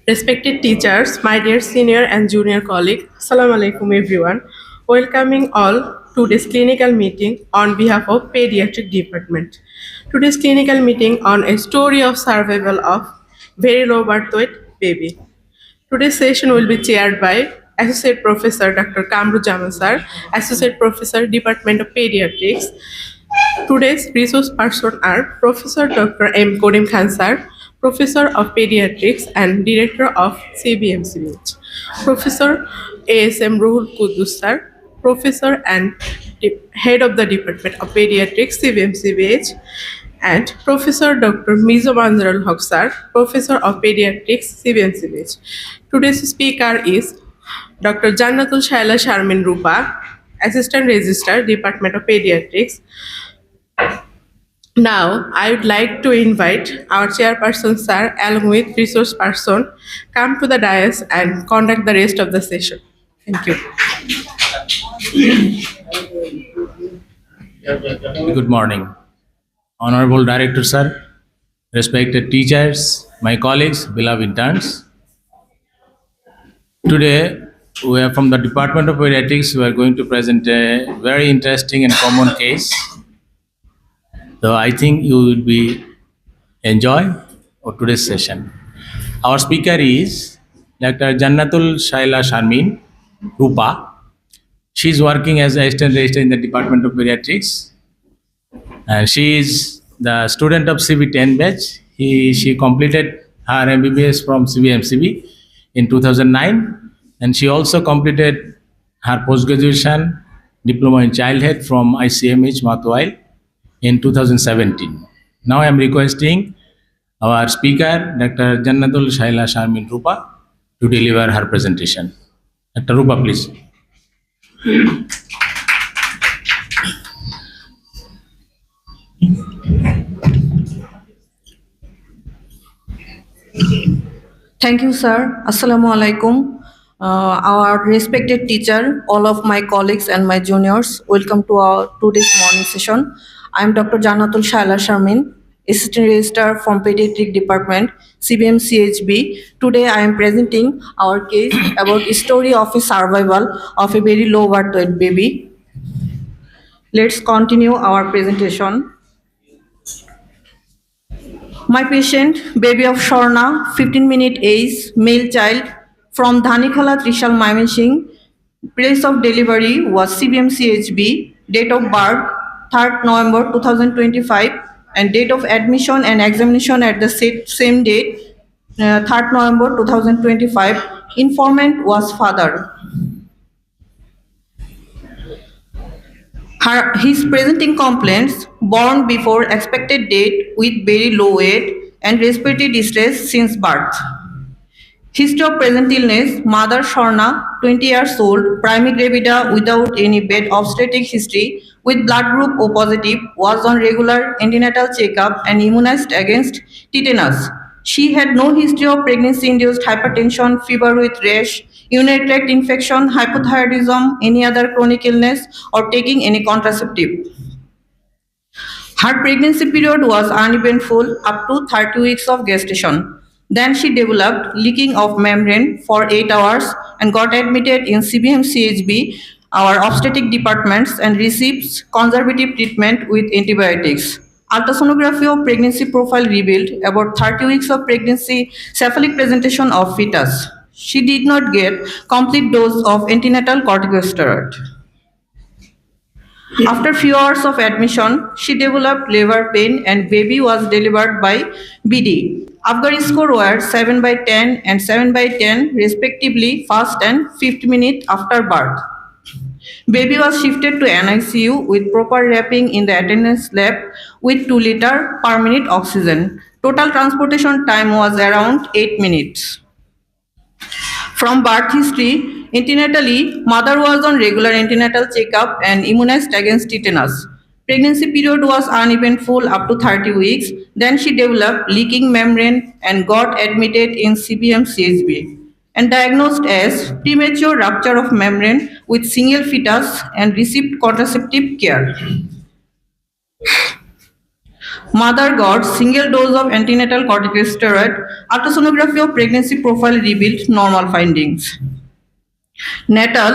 Respected teachers, my dear senior and junior colleagues, Assalamu alaikum everyone. Welcoming all to this clinical meeting on behalf of Pediatric Department. Today's clinical meeting on a story of survival of very low birth weight baby. Today's session will be chaired by Associate Professor Dr. Kamru Jamal sir, Associate Professor Department of Pediatrics. Today's resource person are Professor Dr. M. Korim Khan sir, Professor of Pediatrics and Director of CBMCH, Professor ASM Ruhul Kudus sir, Professor and Head of the Department of Pediatrics CBMCH, and Professor Dr. Mizo Manzarul Haq sir, Professor of Pediatrics CBMCH. Today's speaker is Dr. Jannatul Shaila Sharmin Rupa, Assistant Registrar, Department of Pediatrics. Now, I would like to invite our chairperson, sir, along with resource person, come to the dais and conduct the rest of the session. Thank you. Good morning. Honorable Director Sir, respected teachers, my colleagues, beloved interns. Today, we are from the Department of Pediatrics. We are going to present a very interesting and common case. So I think you will be enjoy of today's session. Our speaker is Dr. Jannatul Shaila Sharmin Rupa. She is working as assistant registrar in the Department of Pediatrics. And she is the student of CB10 batch. She completed her MBBS from CBMCB in 2009, and she also completed her post-graduation diploma in child health from ICMH Matwail in 2017. Now I am requesting our speaker, Dr. Jannatul Shaila Sharmin Rupa, to deliver her presentation. Dr. Rupa, please. Thank you, sir. Assalamu alaikum. Our respected teacher, all of my colleagues and my juniors, welcome to our today's morning session. I am Dr. Jannatul Shaila Sharmin, Assistant Registrar from Pediatric Department, CBM CHB. Today I am presenting our case about the story of a survival of a very low birth weight baby. Let's continue our presentation. My patient, baby of Shorna, 15-minute age, male child, from Dhanikhala, Trishal, Mymensingh. Place of delivery was CBM CHB. Date of birth, 3rd November 2025. And date of admission and examination at the same date, 3rd November 2025. Informant was father. His presenting complaints, born before expected date with very low weight and respiratory distress since birth. History of present illness, mother Shorna, 20 years old, primary gravida without any bed obstetric history, with blood group O positive, was on regular antenatal checkup and immunized against tetanus. She had no history of pregnancy-induced hypertension, fever with rash, urinary tract infection, hypothyroidism, any other chronic illness, or taking any contraceptive. Her pregnancy period was uneventful up to 30 weeks of gestation. Then she developed leaking of membrane for 8 hours and got admitted in CBM CHB, our obstetric departments, and received conservative treatment with antibiotics. Ultrasonography of pregnancy profile revealed about 30 weeks of pregnancy, cephalic presentation of fetus. She did not get complete dose of antenatal corticosteroid. After few hours of admission, she developed labor pain and baby was delivered by BD. Apgar score were 7 by 10 and 7 by 10 respectively, first and 5th minute after birth. Baby was shifted to NICU with proper wrapping in the attendance lab with 2 liter per minute oxygen. Total transportation time was around 8 minutes. From birth history, antenatally, mother was on regular antenatal checkup and immunized against tetanus. Pregnancy period was uneventful up to 30 weeks. Then she developed leaking membrane and got admitted in CBM CHB and diagnosed as premature rupture of membrane with single fetus and received contraceptive care. Mother got single dose of antenatal corticosteroid. Ultrasonography of pregnancy profile revealed normal findings. Natal,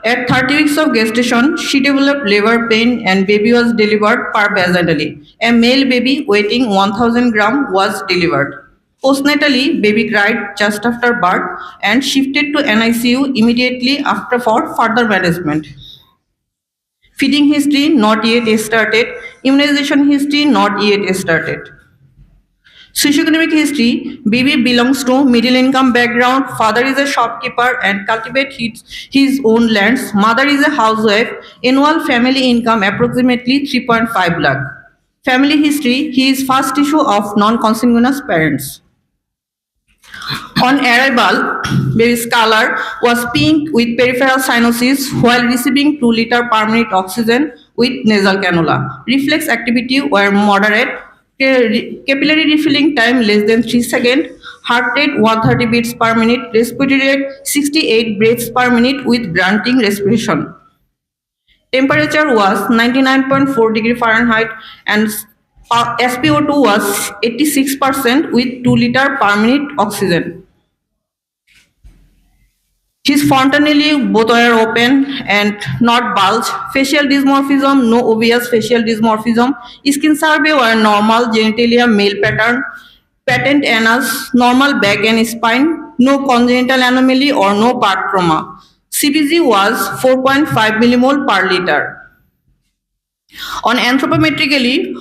at 30 weeks of gestation, she developed labor pain and baby was delivered vaginally. A male baby weighing 1000 gram was delivered. Postnatally, baby cried just after birth and shifted to NICU immediately after for further management. Feeding history not yet started. Immunization history not yet started. Socioeconomic history, baby belongs to middle income background, father is a shopkeeper and cultivates his own lands, mother is a housewife, annual family income approximately 3.5 lakh. Family history, he is first issue of non-consanguineous parents. On arrival, baby's color was pink with peripheral cyanosis while receiving 2 liter per minute oxygen with nasal cannula. Reflex activity were moderate. Capillary refilling time less than 3 seconds. Heart rate 130 beats per minute. Respiratory rate 68 breaths per minute with grunting respiration. Temperature was 99.4 degree Fahrenheit and SpO2 was 86% with 2 liter per minute oxygen. His fontanelle both were open and not bulged. Facial dysmorphism, no obvious facial dysmorphism. Skin survey were normal, genitalia male pattern, patent anus, normal back and spine, no congenital anomaly or no part trauma. CBG was 4.5 millimole per liter. On anthropometrically,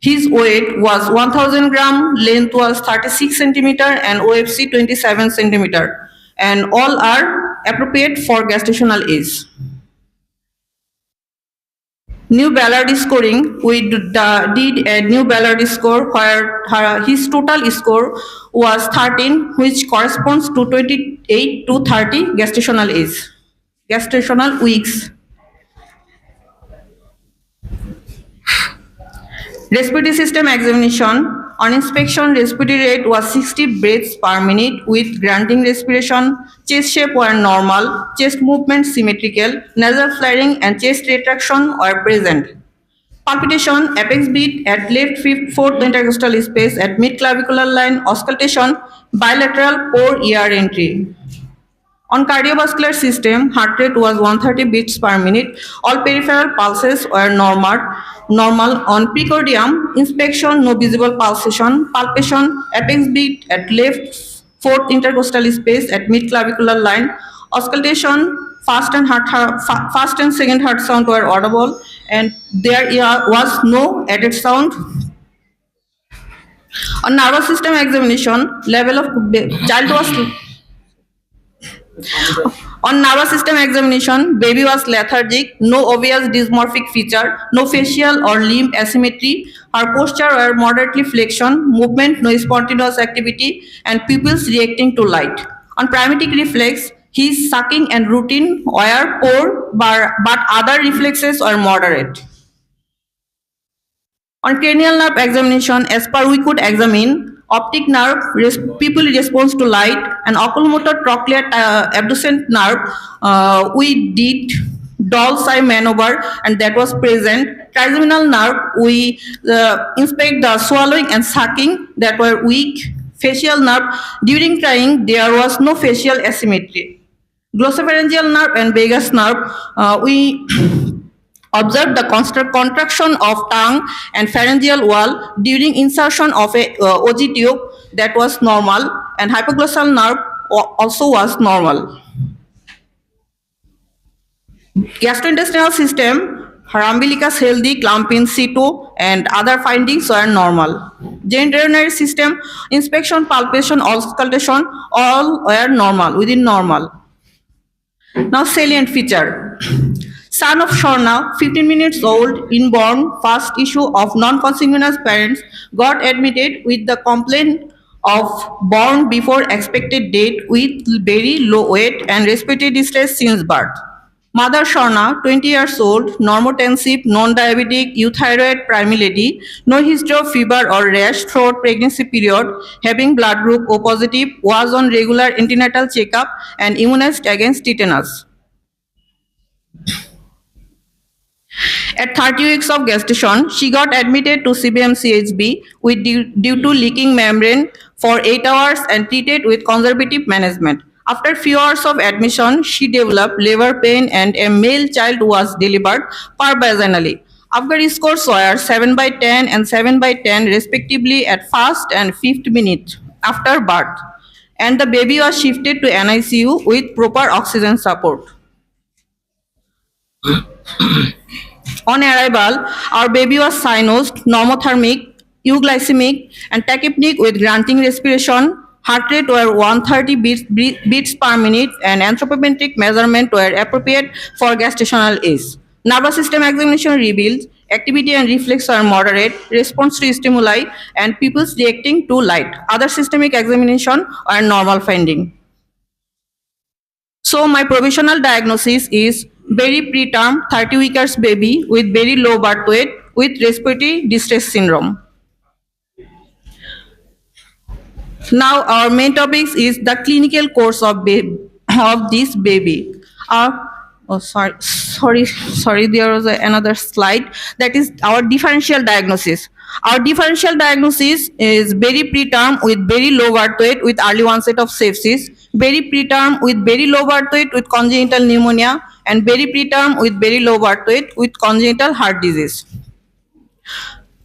his weight was 1000 gram, length was 36 centimeter and OFC 27 centimeter. And all are appropriate for gestational age. New Ballard scoring, we did a new Ballard score where his total score was 13, which corresponds to 28 to 30 gestational age, gestational weeks. Respiratory system examination. On inspection, respiratory rate was 60 breaths per minute with grunting respiration. Chest shape were normal, chest movement symmetrical, nasal flaring and chest retraction were present. Palpitation, apex beat at left fifth, fourth intercostal space at mid-clavicular line, auscultation, bilateral pore ear entry. On cardiovascular system, heart rate was 130 beats per minute. All peripheral pulses were normal. On precordium, inspection, no visible pulsation. Palpation, apex beat at left fourth intercostal space at mid-clavicular line. Auscultation, first and second heart sound were audible, and there was no added sound. On nervous system examination, level of child was. On nervous system examination, baby was lethargic, no obvious dysmorphic feature, no facial or limb asymmetry. Her posture were moderately flexion, movement, no spontaneous activity, and pupils reacting to light. On primatic reflex, his sucking and routine were poor, but other reflexes were moderate. On cranial nerve examination, as per we could examine, optic nerve, pupil response to light, and oculomotor trochlear abducent nerve, we did doll's eye maneuver and that was present. Trigeminal nerve, we inspect the swallowing and sucking that were weak. Facial nerve, during crying, there was no facial asymmetry. Glossopharyngeal nerve and vagus nerve, we observed the contraction of tongue and pharyngeal wall during insertion of a OG tube that was normal, and hypoglossal nerve also was normal. Gastrointestinal system, her umbilicus healthy, clump in situ, and other findings were normal. Genitourinary system, inspection, palpation, auscultation, all were normal, within normal. Now salient feature. Son of Shorna, 15 minutes old, inborn, first issue of non-consanguineous parents, got admitted with the complaint of born before expected date with very low weight and respiratory distress since birth. Mother Shorna, 20 years old, normotensive, non-diabetic, euthyroid primary lady, no history of fever or rash throughout pregnancy period, having blood group O positive, was on regular antenatal checkup and immunized against tetanus. At 30 weeks of gestation, she got admitted to CBMCHB with due to leaking membrane for 8 hours and treated with conservative management. After few hours of admission, she developed labor pain and a male child was delivered parvaginally. After scores were 7 by 10 and 7 by 10 respectively at first and fifth minute after birth, and the baby was shifted to NICU with proper oxygen support. On arrival, our baby was cyanosed, normothermic, euglycemic, and tachypnic with grunting respiration. Heart rate were 130 beats per minute, and anthropometric measurement were appropriate for gestational age. Nervous system examination revealed activity and reflex were moderate, response to stimuli, and pupils reacting to light. Other systemic examination are normal finding. So my provisional diagnosis is very preterm 30 weeks baby with very low birth weight with respiratory distress syndrome. Now our main topics is the clinical course of this baby. Sorry, there was another slide. That is our differential diagnosis. Our differential diagnosis is very preterm with very low birth weight with early onset of sepsis, very preterm with very low birth weight with congenital pneumonia, and very preterm with very low birth weight with congenital heart disease.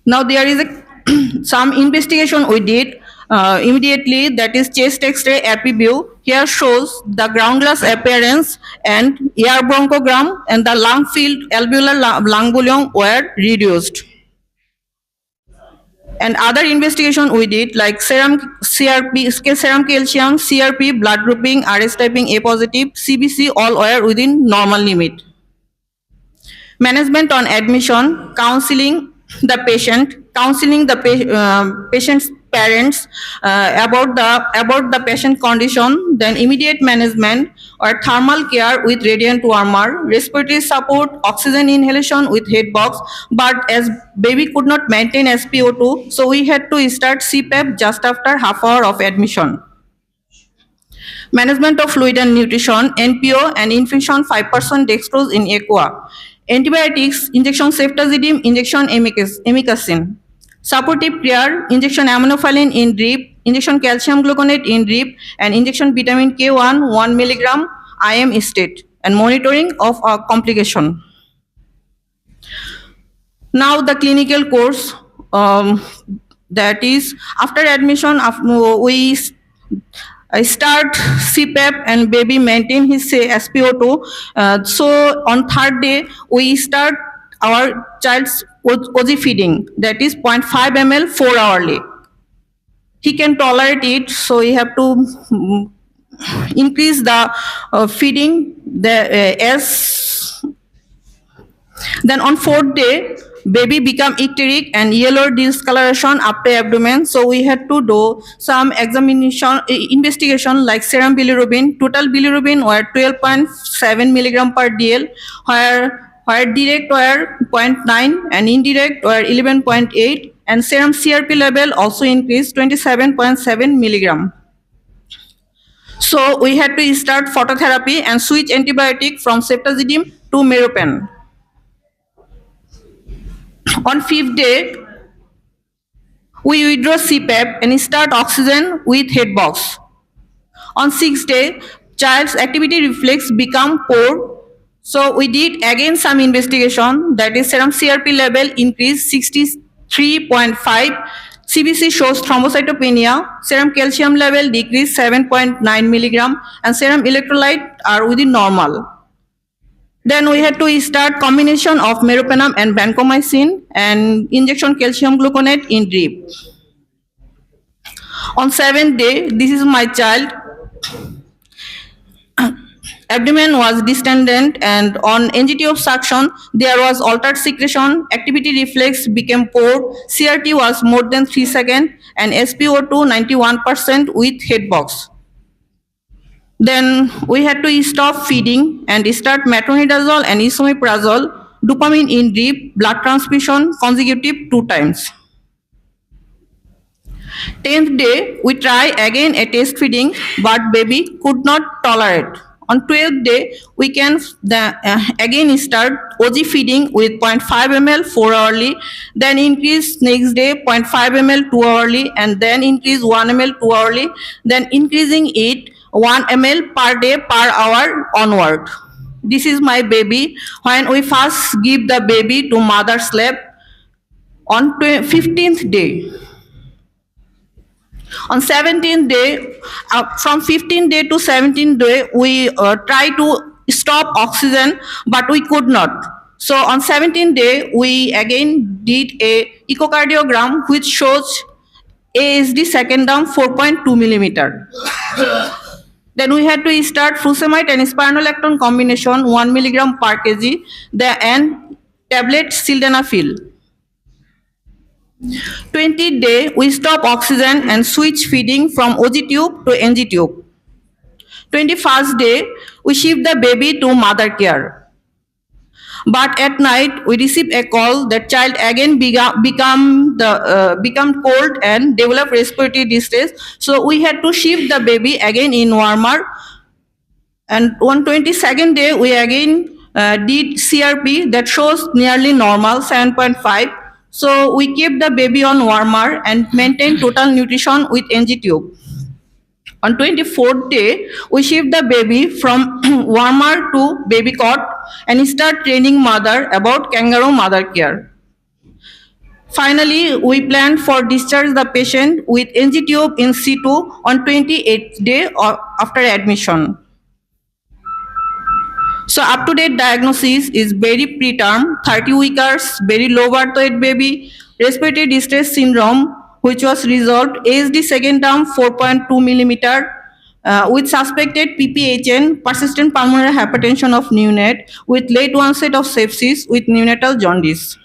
Now there is some investigation we did immediately, that is chest X-ray APView. Here shows the ground glass appearance and air bronchogram, and the lung field alveolar lung volume were reduced. And other investigation we did like serum CRP, serum calcium, CRP, blood grouping, RS typing A positive, CBC all were within normal limit. Management on admission, counseling the patient, counseling the patient's parents about the patient condition, then immediate management or thermal care with radiant warmer, respiratory support, oxygen inhalation with head box. But as baby could not maintain SpO2, so we had to start CPAP just after half hour of admission. Management of fluid and nutrition, NPO and infusion 5% dextrose in aqua. Antibiotics, injection ceftazidime, injection amikacin. Supportive care, injection aminophylline in drip, injection calcium gluconate in drip, and injection vitamin K1 1 mg IM state, and monitoring of complication. Now the clinical course, that is after admission, we start CPAP and baby maintain his SpO2. So on third day, we start our child's OG feeding, that is 0.5 ml 4 hourly. He can tolerate it, so we have to increase the feeding as. Then on fourth day, baby become icteric and yellow discoloration up to abdomen. So we had to do some examination, investigation like serum bilirubin. Total bilirubin were 12.7 milligram per DL, where direct were 0.9 and indirect were 11.8, and serum CRP level also increased 27.7 milligram. So we had to start phototherapy and switch antibiotic from ceftazidime to meropen. On fifth day, we withdraw CPAP and start oxygen with head box. On sixth day, child's activity reflex become poor. So we did again some investigation, that is serum CRP level increased 63.5, CBC shows thrombocytopenia, serum calcium level decreased 7.9 milligram, and serum electrolyte are within normal. Then we had to start combination of meropenem and vancomycin and injection calcium gluconate in drip. On seventh day, this is my child. Abdomen was distended, and on NGT obstruction, there was altered secretion, activity reflex became poor, CRT was more than 3 seconds, and SpO2 91% with head box. Then we had to stop feeding and start metronidazole and esomeprazole, dopamine in drip, blood transfusion consecutive 2 times. 10th day, we try again a test feeding, but baby could not tolerate. On 12th day, we can again start OG feeding with 0.5 ml 4 hourly, then increase next day 0.5 ml 2 hourly, and then increase 1 ml 2 hourly, then increasing it 1 ml per day per hour onward. This is my baby when we first give the baby to mother's lap on 15th day. On 17th day, from 15th day to 17th day, we try to stop oxygen, but we could not. So on 17th day, we again did a echocardiogram which shows ASD second down 4.2 millimeter. Then we had to start furosemide and spironolactone combination 1 milligram per kg, and tablet sildenafil. 20th day, we stop oxygen and switch feeding from OG tube to NG tube. 21st day, we shift the baby to mother care. But at night, we receive a call that child again become cold and develop respiratory distress. So we had to shift the baby again in warmer. And on 22nd day, we again did CRP that shows nearly normal 7.5. So we keep the baby on warmer and maintain total nutrition with NG tube. On 24th day, we shift the baby from warmer to baby cot and start training mother about kangaroo mother care. Finally, we plan for discharge the patient with NG tube in situ on 28th day or after admission. So up-to-date diagnosis is very preterm, 30 weekers, very low birth weight baby, respiratory distress syndrome, which was resolved ASD second term 4.2 millimeter with suspected PPHN, persistent pulmonary hypertension of neonate with late onset of sepsis with neonatal jaundice.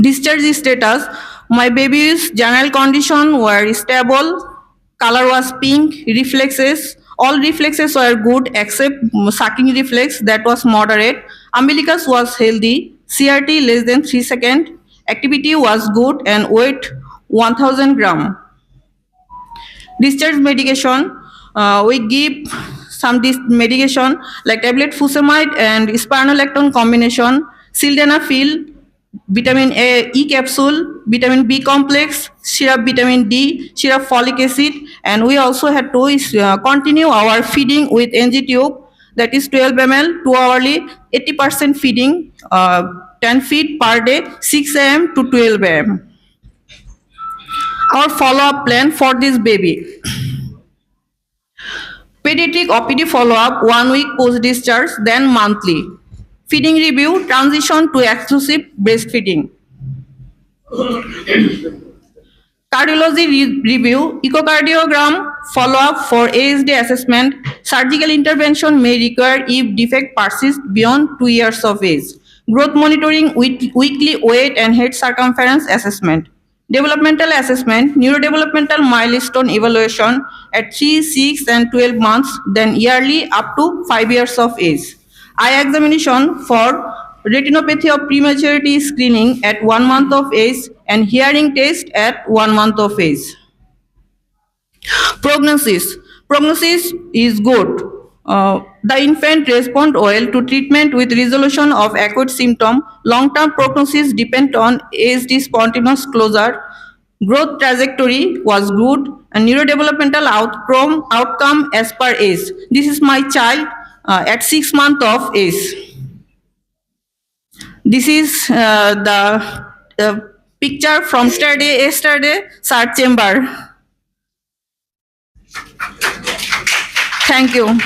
Discharge status, my baby's general condition were stable, color was pink, reflexes, all reflexes were good except sucking reflex that was moderate, umbilicus was healthy, CRT less than 3 seconds, activity was good and weight 1000 gram. Discharge medication, we give some medication like tablet furosemide and spironolactone combination, sildenafil, vitamin E capsule, vitamin B complex, syrup vitamin D, syrup folic acid, and we also had to continue our feeding with NG tube, that is 12 ml 2 hourly, 80% feeding, 10 feed per day, 6 am to 12 am. Our follow-up plan for this baby. Pediatric OPD follow-up 1 week post-discharge, then monthly. Feeding review, transition to exclusive breastfeeding. Cardiology review, echocardiogram, follow-up for ASD assessment. Surgical intervention may require if defect persists beyond 2 years of age. Growth monitoring with weekly weight and head circumference assessment. Developmental assessment, neurodevelopmental milestone evaluation at 3, 6, and 12 months, then yearly up to 5 years of age. Eye examination for retinopathy of prematurity screening at 1 month of age and hearing test at 1 month of age. Prognosis. Prognosis is good. The infant respond well to treatment with resolution of acute symptom. Long-term prognosis depend on ASD spontaneous closure. Growth trajectory was good and neurodevelopmental outcome as per age. This is my child at 6 months of age. This is the picture from yesterday search chamber. Thank you.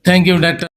Thank you, Dr.